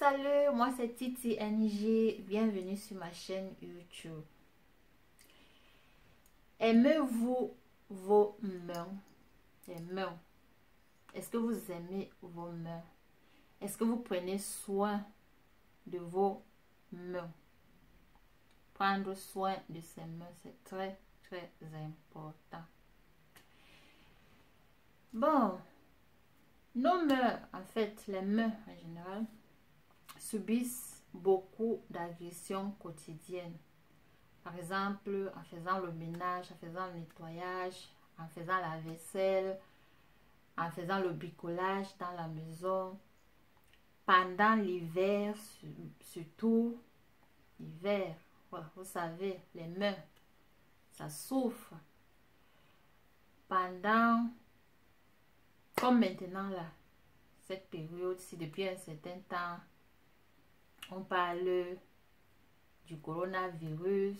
Salut, moi c'est Titi NG, bienvenue sur ma chaîne YouTube. Aimez-vous vos mains? Les mains. Est-ce que vous aimez vos mains? Est-ce que vous prenez soin de vos mains? Prendre soin de ses mains, c'est très important. Bon, nos mains, en fait, les mains en général, subissent beaucoup d'agressions quotidiennes. Par exemple, en faisant le ménage, en faisant le nettoyage, en faisant la vaisselle, en faisant le bricolage dans la maison. Pendant l'hiver, surtout l'hiver, ouais, vous savez, les mains, ça souffre. Pendant, comme maintenant là, cette période-ci, depuis un certain temps, on parle du coronavirus,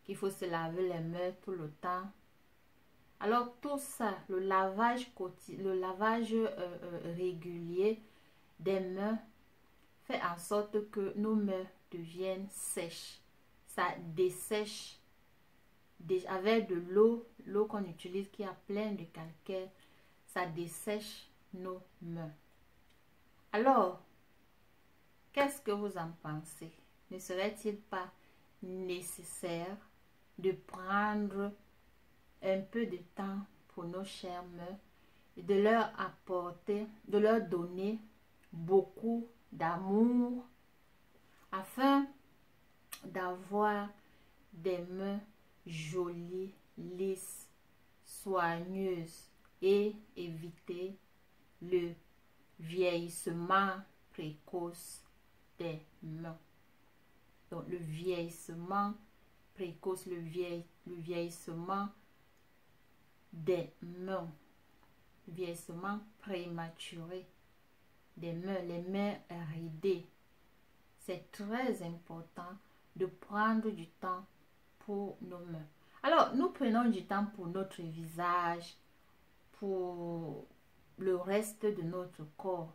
qu'il faut se laver les mains tout le temps. Alors tout ça, le lavage régulier des mains fait en sorte que nos mains deviennent sèches. Ça dessèche avec de l'eau qu'on utilise qui a plein de calcaire, ça dessèche nos mains. Alors, qu'est-ce que vous en pensez? Ne serait-il pas nécessaire de prendre un peu de temps pour nos chères mains et de leur apporter, de leur donner beaucoup d'amour afin d'avoir des mains jolies, lisses, soigneuses et éviter le vieillissement précoce des mains. Donc le vieillissement précoce, le vieillissement des mains, le vieillissement prématuré des mains, les mains ridées. C'est très important de prendre du temps pour nos mains. Alors, nous prenons du temps pour notre visage, pour le reste de notre corps.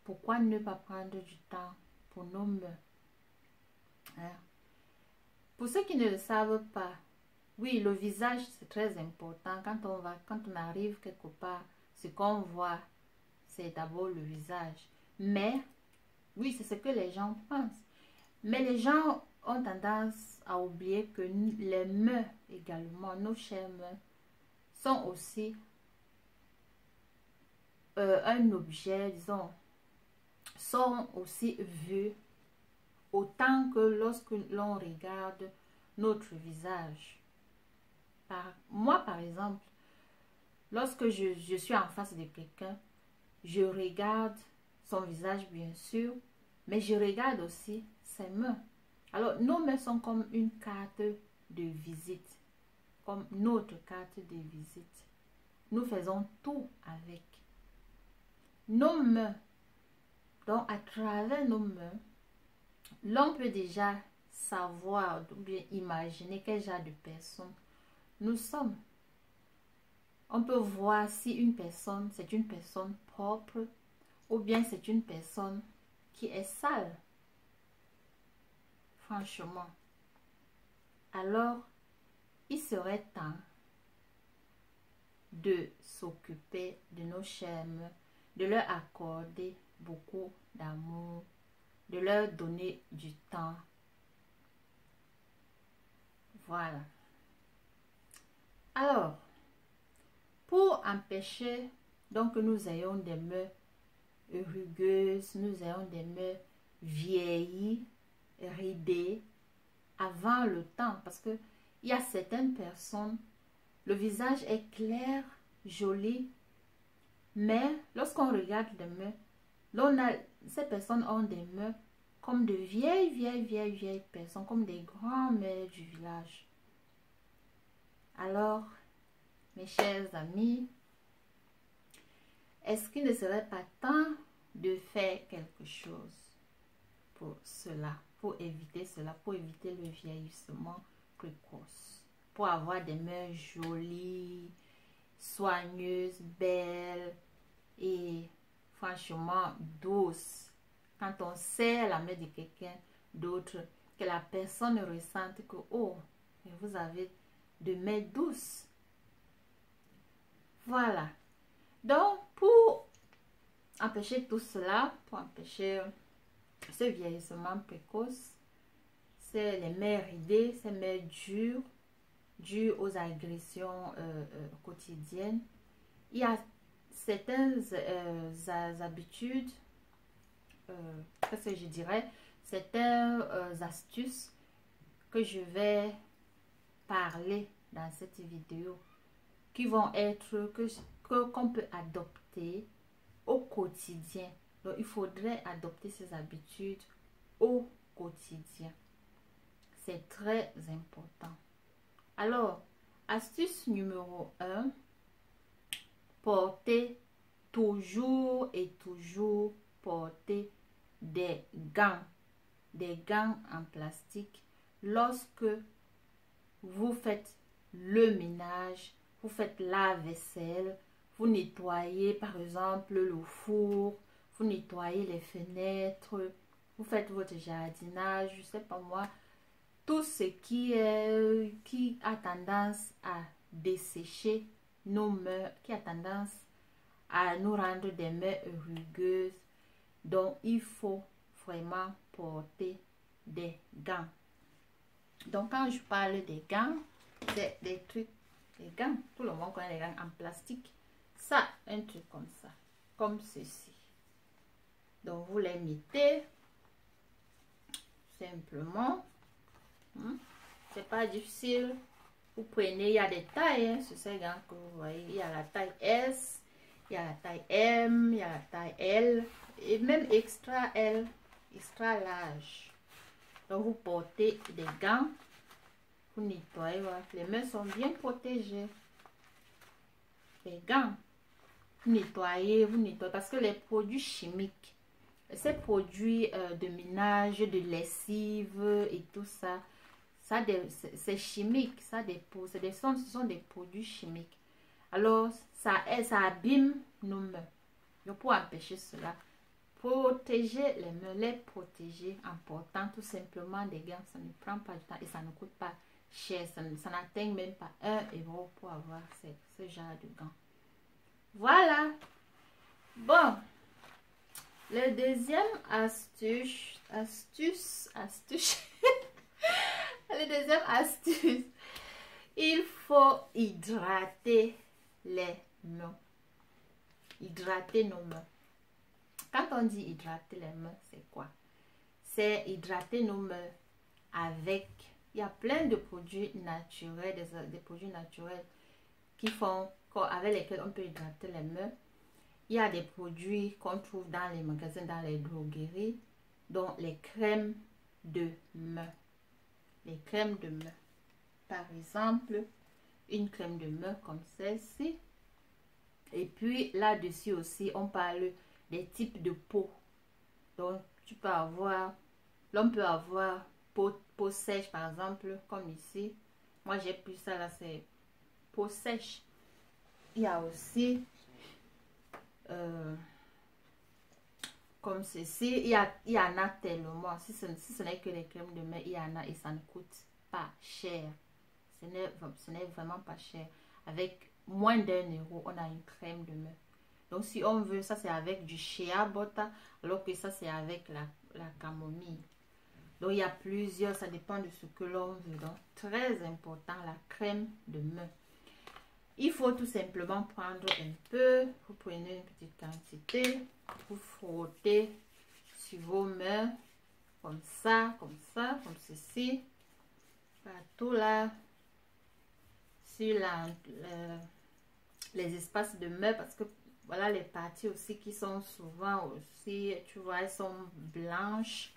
Pourquoi ne pas prendre du temps pour nos mains? Hein? Pour ceux qui ne le savent pas, oui, le visage c'est très important. Quand on arrive quelque part, ce qu'on voit, c'est d'abord le visage. Mais, oui, c'est ce que les gens pensent. Mais les gens ont tendance à oublier que les mains également, nos chères mains, sont aussi un objet, disons, sont aussi vus autant que lorsque l'on regarde notre visage. Moi, par exemple, lorsque je suis en face de quelqu'un, je regarde son visage, bien sûr, mais je regarde aussi ses mains. Alors, nos mains sont comme une carte de visite, comme notre carte de visite. Nous faisons tout avec nos mains. Donc, à travers nos mains, l'on peut déjà savoir ou bien imaginer quel genre de personne nous sommes. On peut voir si une personne, c'est une personne propre ou bien c'est une personne qui est sale. Franchement. Alors, il serait temps de s'occuper de nos chères mains, de leur accorder beaucoup d'amour, de leur donner du temps. Voilà. Alors, pour empêcher donc que nous ayons des mains rugueuses, nous ayons des mains vieillies, ridées, avant le temps, parce que il y a certaines personnes, le visage est clair, joli, mais lorsqu'on regarde les mains, ces personnes ont des mains comme de vieilles personnes, comme des grands-mères du village. Alors, mes chers amis, est-ce qu'il ne serait pas temps de faire quelque chose pour cela, pour éviter cela, pour éviter le vieillissement précoce, pour avoir des mains jolies, soigneuses, belles et franchement douces quand on serre la main de quelqu'un d'autre, que la personne ressente que, oh, vous avez de mains douces. Voilà. Donc, pour empêcher tout cela, pour empêcher ce vieillissement précoce, c'est les mains ridées, ces mains dures, dues aux agressions quotidiennes. Il y a certaines habitudes, qu'est-ce que je dirais, certaines astuces que je vais parler dans cette vidéo qui vont être qu'on peut adopter au quotidien. Donc, il faudrait adopter ces habitudes au quotidien. C'est très important. Alors, astuce numéro 1, porter toujours et toujours porter des gants en plastique lorsque vous faites le ménage, vous faites la vaisselle, vous nettoyez par exemple le four, vous nettoyez les fenêtres, vous faites votre jardinage, je sais pas moi, tout ce qui a tendance à dessécher nos mains, qui a tendance à nous rendre des mains rugueuses. Donc, il faut vraiment porter des gants. Donc, quand je parle des gants, c'est des trucs, des gants, tout le monde connaît les gants en plastique. Ça, un truc comme ça, comme ceci. Donc, vous les mettez simplement. C'est pas difficile. Vous prenez, il y a des tailles sur ces gants que vous voyez. Il y a la taille S, il y a la taille M, il y a la taille L et même extra L, extra large. Donc vous portez des gants, vous nettoyez, voilà. Les mains sont bien protégées. Les gants, vous nettoyez parce que les produits chimiques, ces produits de ménage, de lessive et tout ça, c'est chimique, ce sont des produits chimiques. Alors, ça abîme nos mains. Donc, pour empêcher cela, protéger les mains, les protéger en portant tout simplement des gants, ça ne prend pas du temps et ça ne coûte pas cher. Ça n'atteint même pas 1 € pour avoir ce genre de gants. Voilà. Bon. Le deuxième astuce. La deuxième astuce, il faut hydrater les mains. Hydrater nos mains. Quand on dit hydrater les mains, c'est quoi? C'est hydrater nos mains avec, il y a plein de produits naturels, des produits naturels qui font, avec lesquels on peut hydrater les mains. Il y a des produits qu'on trouve dans les magasins, dans les drogueries, dont les crèmes de main. Les crèmes de main. Par exemple, une crème de main comme celle-ci. Et puis là-dessus aussi, on parle des types de peau. Donc, tu peux avoir, l'on peut avoir peau sèche par exemple, comme ici. Moi, j'ai pris ça là, c'est peau sèche. Il y a aussi, comme ceci, il y en a tellement. Si ce n'est que les crèmes de main, il y en a et ça ne coûte pas cher. Ce n'est vraiment pas cher. Avec moins d'1 €, on a une crème de main. Donc, si on veut, ça c'est avec du shea butter, alors que ça c'est avec la camomille. Donc, il y a plusieurs, ça dépend de ce que l'on veut. Donc, très important, la crème de main. Il faut tout simplement prendre un peu, vous prenez une petite quantité, vous frottez sur vos mains, comme ça, comme ceci, partout là, sur les espaces de main, parce que voilà les parties aussi qui sont souvent aussi, tu vois, elles sont blanches,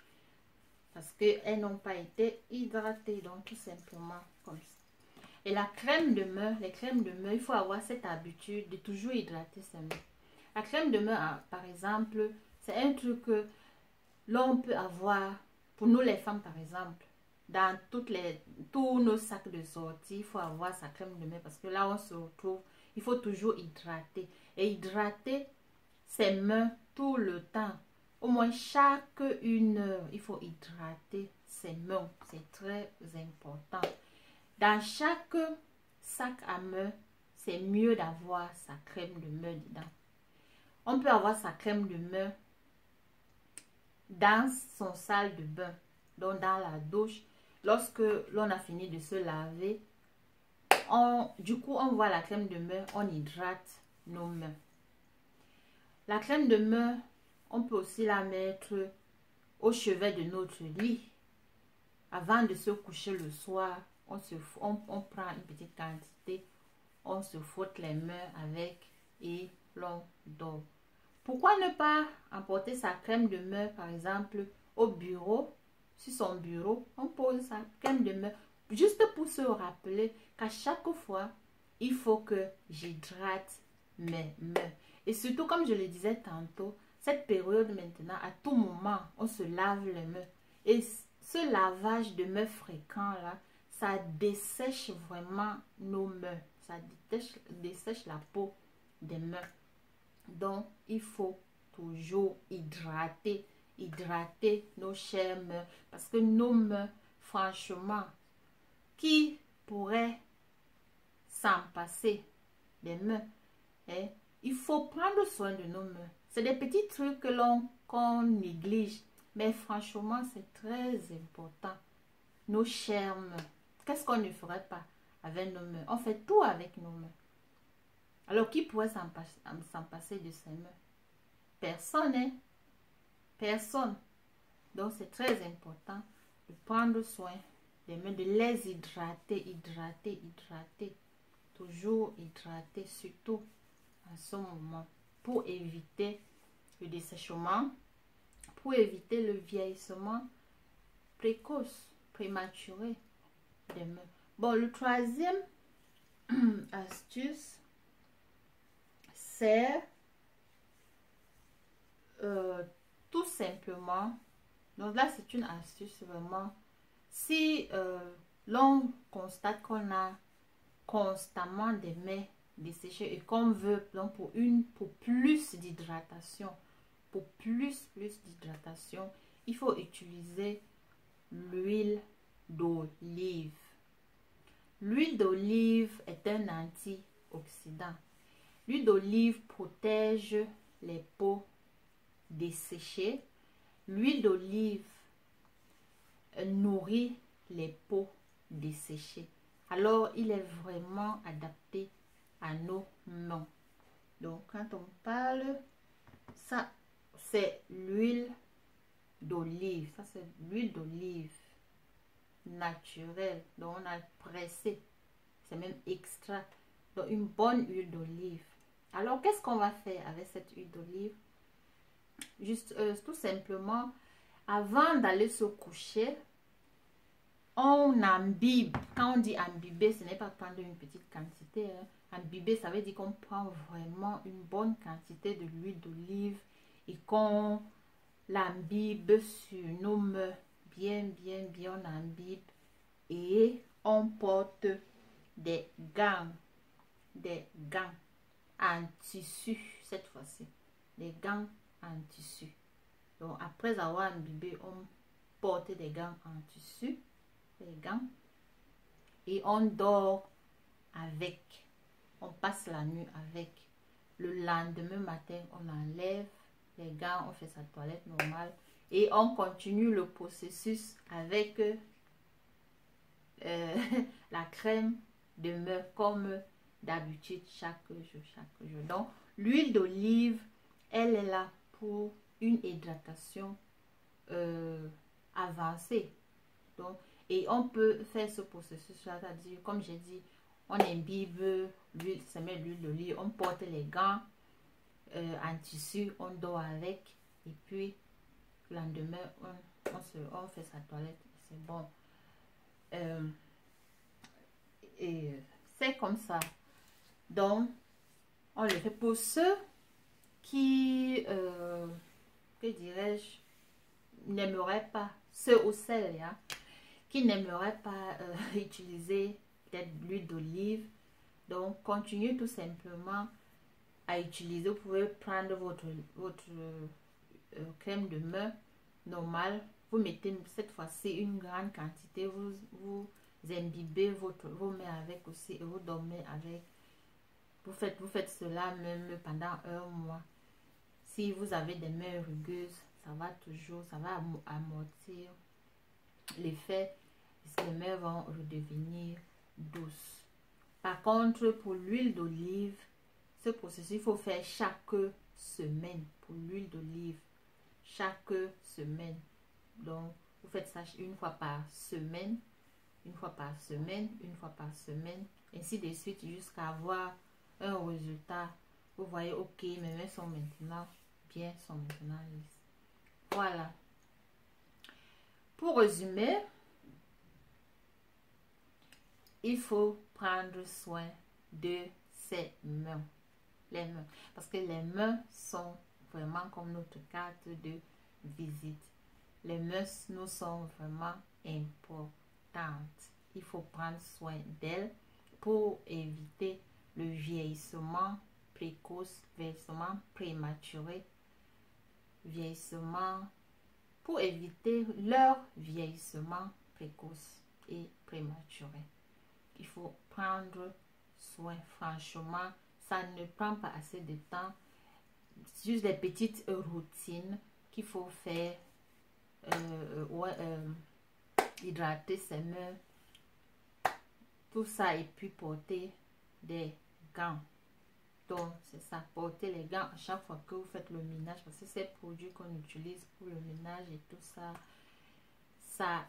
parce qu'elles n'ont pas été hydratées, donc tout simplement comme ça. Et la crème de main, les crèmes de main, il faut avoir cette habitude de toujours hydrater ses mains. La crème de main, par exemple, c'est un truc que l'on peut avoir, pour nous les femmes par exemple, dans tous nos sacs de sortie, il faut avoir sa crème de main parce que là on se retrouve, il faut toujours hydrater. Et hydrater ses mains tout le temps, Au moins chaque 1 heure, il faut hydrater ses mains. C'est très important. Dans chaque sac à main, c'est mieux d'avoir sa crème de main dedans. On peut avoir sa crème de main dans son salle de bain, donc dans la douche. Lorsque l'on a fini de se laver, du coup, on voit la crème de main, on hydrate nos mains. La crème de main, on peut aussi la mettre au chevet de notre lit. Avant de se coucher le soir, on prend une petite quantité, on se frotte les mains avec et l'on dort. Pourquoi ne pas emporter sa crème de main, par exemple, au bureau? Sur son bureau, on pose sa crème de main juste pour se rappeler qu'à chaque fois, il faut que j'hydrate mes mains. Et surtout, comme je le disais tantôt, cette période maintenant, à tout moment, on se lave les mains. Et ce lavage de mains fréquent là, ça dessèche vraiment nos mains. Ça dessèche la peau des mains. Donc, il faut toujours hydrater nos chères mains. Parce que nos mains, franchement, qui pourrait s'en passer des mains? Hein? Il faut prendre soin de nos mains. C'est des petits trucs qu'on néglige. Mais franchement, c'est très important. Nos chères mains. Qu'est-ce qu'on ne ferait pas avec nos mains? On fait tout avec nos mains. Alors, qui pourrait s'en passer de ses mains? Personne, hein? Personne. Donc, c'est très important de prendre soin des mains, de les hydrater. Toujours hydrater, surtout en ce moment, pour éviter le dessèchement, pour éviter le vieillissement précoce, prématuré des mains. Bon, le troisième astuce, c'est tout simplement, donc là c'est une astuce vraiment, si l'on constate qu'on a constamment des mains desséchées et qu'on veut donc pour plus d'hydratation, d'hydratation, il faut utiliser l'huile d'olive. L'huile d'olive est un antioxydant. L'huile d'olive protège les peaux desséchées. L'huile d'olive nourrit les peaux desséchées. Alors, il est vraiment adapté à nos mains. Donc, quand on parle, ça, c'est l'huile d'olive. Ça, c'est l'huile d'olive naturelle. Donc, on a pressé. C'est même extra. Donc, une bonne huile d'olive. Alors, qu'est-ce qu'on va faire avec cette huile d'olive? Juste, tout simplement, avant d'aller se coucher, on imbibe. Quand on dit imbiber, ce n'est pas prendre une petite quantité. Hein. Imbiber, ça veut dire qu'on prend vraiment une bonne quantité de l'huile d'olive et qu'on l'imbibe sur nos mains. Bien, on imbibe. Et on porte des gants en tissu cette fois-ci. Des gants en tissu. Donc, après avoir imbibé, on porte des gants en tissu. Les gants et on dort avec, on passe la nuit avec. Le lendemain matin, on enlève les gants, on fait sa toilette normale et on continue le processus avec la crème de main comme d'habitude chaque jour. Donc, l'huile d'olive, elle est là pour une hydratation avancée. Donc, et on peut faire ce processus-là, c'est-à-dire, comme j'ai dit, on imbibe l'huile, ça met l'huile d'olive, on porte les gants en tissu, on dort avec, et puis le lendemain, on fait sa toilette, c'est bon. Et c'est comme ça. Donc, on le fait pour ceux qui, que dirais-je, n'aimeraient pas, ceux ou celles, hein, qui n'aimeraient pas utiliser peut-être l'huile d'olive. Donc, continuez tout simplement à utiliser. Vous pouvez prendre votre crème de main normale. Vous mettez cette fois-ci une grande quantité. Vous imbibez vos mains avec aussi et vous dormez avec. Vous faites cela même pendant un mois. Si vous avez des mains rugueuses, ça va amortir l'effet, puisque les mains vont redevenir douces. Par contre, pour l'huile d'olive, ce processus, il faut faire chaque semaine. Pour l'huile d'olive, chaque semaine. Donc, vous faites ça une fois par semaine, une fois par semaine, une fois par semaine, ainsi de suite, jusqu'à avoir un résultat. Vous voyez, ok, mes mains sont maintenant bien, sont maintenant lisses. Voilà. Pour résumer, il faut prendre soin de ses mains. Les mains. Parce que les mains sont vraiment comme notre carte de visite. Les mains nous sont vraiment importantes. Il faut prendre soin d'elles pour éviter le vieillissement précoce, vieillissement prématuré, pour éviter leur vieillissement précoce et prématuré. Il faut prendre soin, franchement, ça ne prend pas assez de temps, juste des petites routines qu'il faut faire, hydrater ses mains, tout ça, et puis porter des gants. Donc, c'est ça, porter les gants à chaque fois que vous faites le ménage, parce que ces produits qu'on utilise pour le ménage et tout ça, ça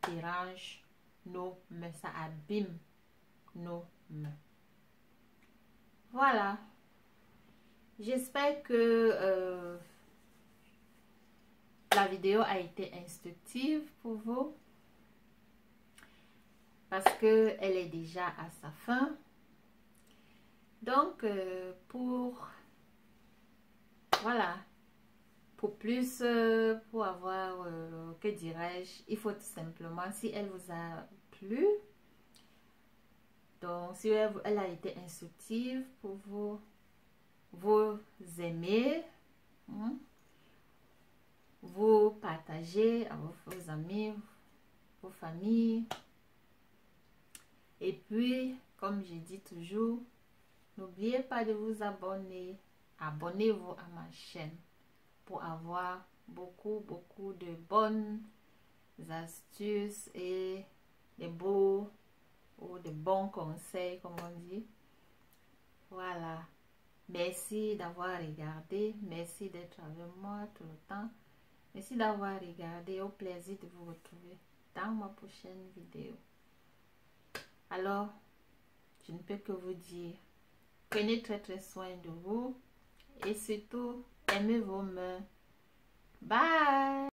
dérange nos mains, ça abîme nos mains. Voilà. J'espère que la vidéo a été instructive pour vous, parce que elle est déjà à sa fin. Donc, voilà, pour avoir, que dirais-je, il faut tout simplement, si elle vous a plu, donc si elle a été instructive pour vous, vous aimez, vous partagez à vos amis, vos familles. Et puis, comme je dis toujours, n'oubliez pas de vous abonner. Abonnez-vous à ma chaîne pour avoir beaucoup de bonnes astuces et de bons conseils, comme on dit. Voilà. Merci d'avoir regardé. Merci d'être avec moi tout le temps. Merci d'avoir regardé. Au plaisir de vous retrouver dans ma prochaine vidéo. Alors, je ne peux que vous dire, prenez très soin de vous et surtout, aimez vos mains. Bye!